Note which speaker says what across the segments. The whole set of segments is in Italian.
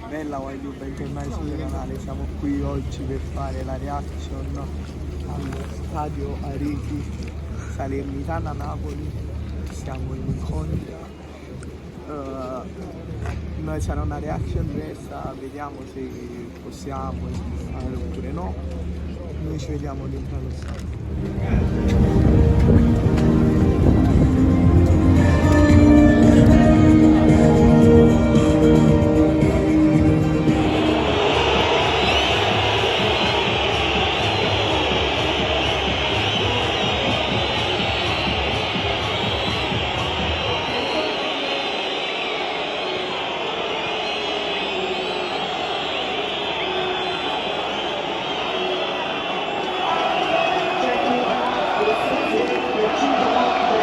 Speaker 1: Bella voglio bentornati sul canale, siamo qui oggi per fare la reaction allo stadio Areti Salernitana-Napoli. Siamo in incontra, noi sarà una reaction diversa, vediamo se possiamo fare oppure no. Noi ci vediamo dentro allo stadio.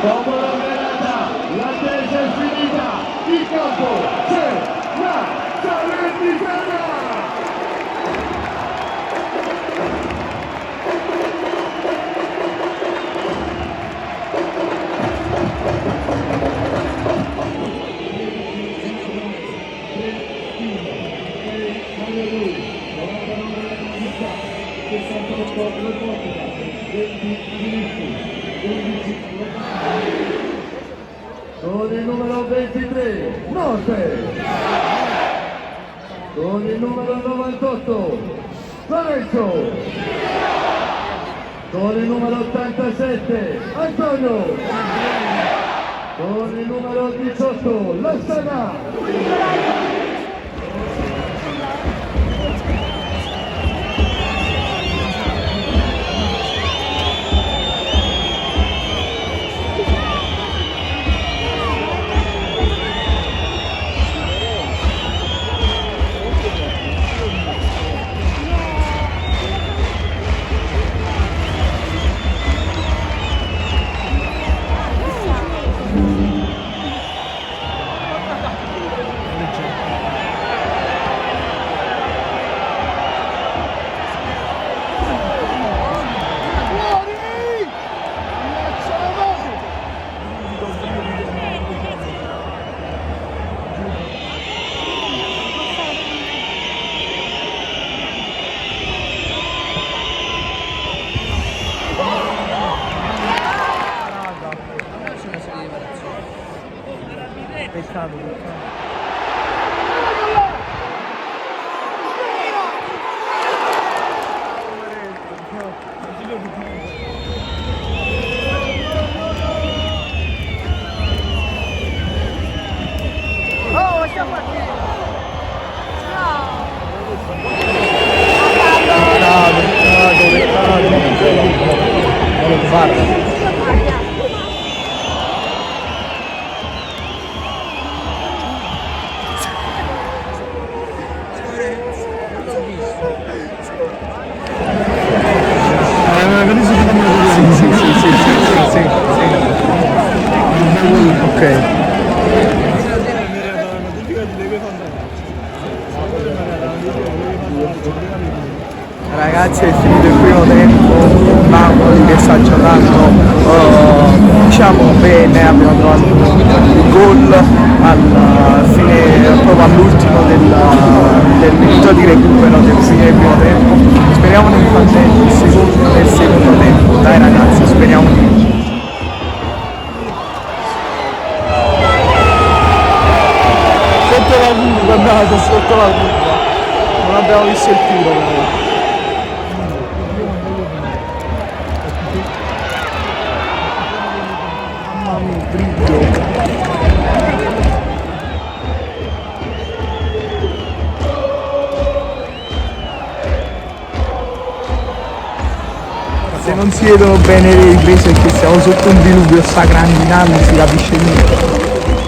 Speaker 2: Dopo la granata, l'attesa è finita, in campo c'è la Salernitana! Con il numero 23, Norte. Con il numero 98, Lorenzo. Con il numero 87, Antonio. Con il numero 18, Lassana.
Speaker 1: Peccato.
Speaker 3: Oh, siamo partiti!
Speaker 1: Peccato. Ok. Ragazzi, è finito il primo tempo, Napoli che sta giocando diciamo bene, abbiamo trovato il gol alla fine, proprio all'ultimo del minuto di recupero del primo tempo. Speriamo di fare il secondo nel secondo tempo, dai ragazzi, speriamo di vincere. Sotto la curva, andate sotto la curva, non abbiamo visto il tiro però. Mamma mia, brillo. Se non si vedono bene le riprese è che siamo sotto un diluvio, sta grandinando, si capisce niente.